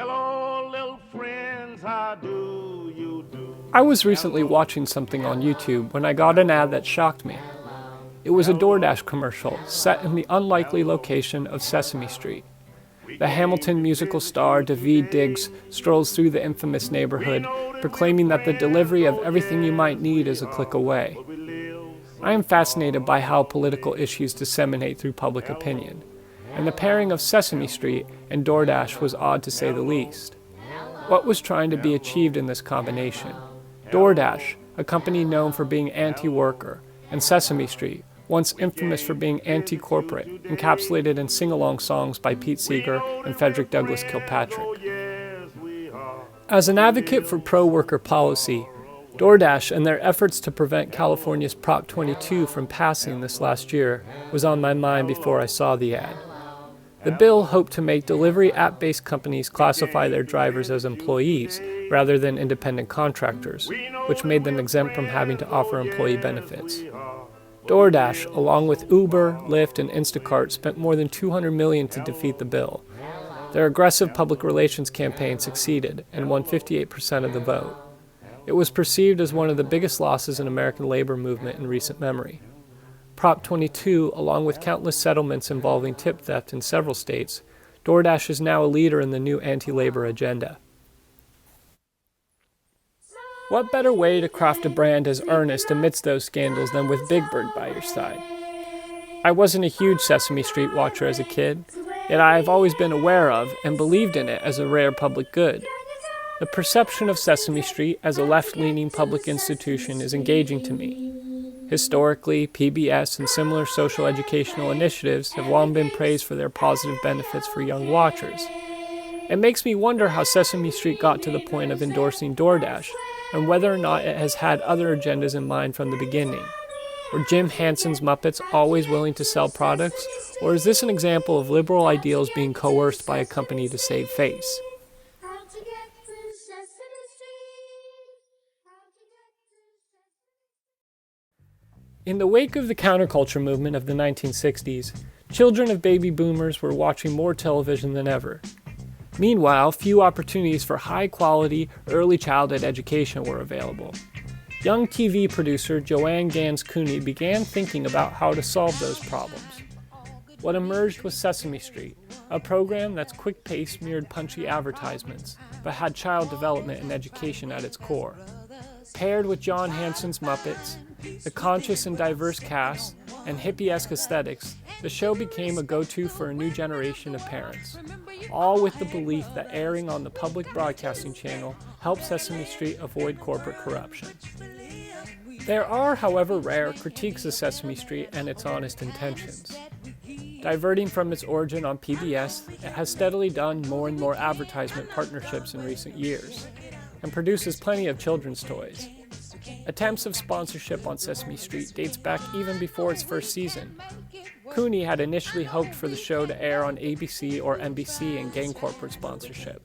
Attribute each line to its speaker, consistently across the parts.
Speaker 1: Hello, little friends, how do you do?
Speaker 2: I was recently watching something on YouTube when I got an ad that shocked me. It was a DoorDash commercial set in the unlikely location of Sesame Street. The Hamilton musical star Daveed Diggs strolls through the infamous neighborhood, proclaiming that the delivery of everything you might need is a click away. I am fascinated by how political issues disseminate through public opinion, and the pairing of Sesame Street and DoorDash was odd to say the least. What was trying to be achieved in this combination? DoorDash, a company known for being anti-worker, and Sesame Street, once infamous for being anti-corporate, encapsulated in sing-along songs by Pete Seeger and Frederick Douglass Kilpatrick. As an advocate for pro-worker policy, DoorDash and their efforts to prevent California's Prop 22 from passing this last year was on my mind before I saw the ad. The bill hoped to make delivery app-based companies classify their drivers as employees rather than independent contractors, which made them exempt from having to offer employee benefits. DoorDash, along with Uber, Lyft, and Instacart, spent more than $200 million to defeat the bill. Their aggressive public relations campaign succeeded and won 58% of the vote. It was perceived as one of the biggest losses in American labor movement in recent memory. Prop 22, along with countless settlements involving tip theft in several states, DoorDash is now a leader in the new anti-labor agenda. What better way to craft a brand as earnest amidst those scandals than with Big Bird by your side? I wasn't a huge Sesame Street watcher as a kid, yet I have always been aware of and believed in it as a rare public good. The perception of Sesame Street as a left-leaning public institution is engaging to me. Historically, PBS and similar social educational initiatives have long been praised for their positive benefits for young watchers. It makes me wonder how Sesame Street got to the point of endorsing DoorDash, and whether or not it has had other agendas in mind from the beginning. Were Jim Henson's Muppets always willing to sell products, or is this an example of liberal ideals being coerced by a company to save face? In the wake of the counterculture movement of the 1960s, children of baby boomers were watching more television than ever. Meanwhile, few opportunities for high-quality, early childhood education were available. Young TV producer Joanne Gans Cooney began thinking about how to solve those problems. What emerged was Sesame Street, a program that's quick-paced mirrored punchy advertisements, but had child development and education at its core. Paired with John Hanson's Muppets, the conscious and diverse cast, and hippie-esque aesthetics, the show became a go-to for a new generation of parents, all with the belief that airing on the public broadcasting channel helped Sesame Street avoid corporate corruption. There are, however, rare critiques of Sesame Street and its honest intentions. Diverting from its origin on PBS, it has steadily done more and more advertisement partnerships in recent years, and produces plenty of children's toys. Attempts of sponsorship on Sesame Street dates back even before its first season. Cooney had initially hoped for the show to air on ABC or NBC and gain corporate sponsorship.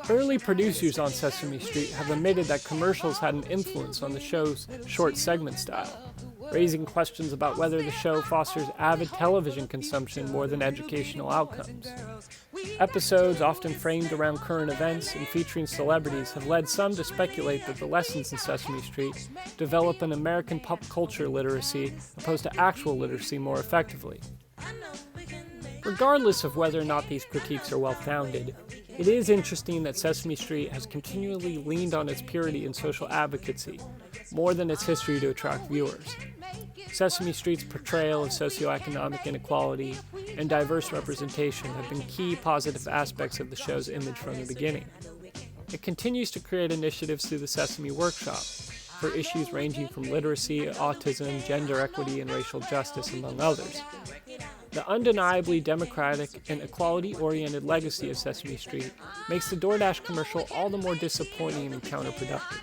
Speaker 2: Early producers on Sesame Street have admitted that commercials had an influence on the show's short segment style, raising questions about whether the show fosters avid television consumption more than educational outcomes. Episodes, often framed around current events and featuring celebrities, have led some to speculate that the lessons in Sesame Street develop an American pop culture literacy opposed to actual literacy more effectively. Regardless of whether or not these critiques are well-founded, it is interesting that Sesame Street has continually leaned on its purity and social advocacy, more than its history to attract viewers. Sesame Street's portrayal of socioeconomic inequality and diverse representation have been key positive aspects of the show's image from the beginning. It continues to create initiatives through the Sesame Workshop for issues ranging from literacy, autism, gender equity, and racial justice, among others. The undeniably democratic and equality-oriented legacy of Sesame Street makes the DoorDash commercial all the more disappointing and counterproductive.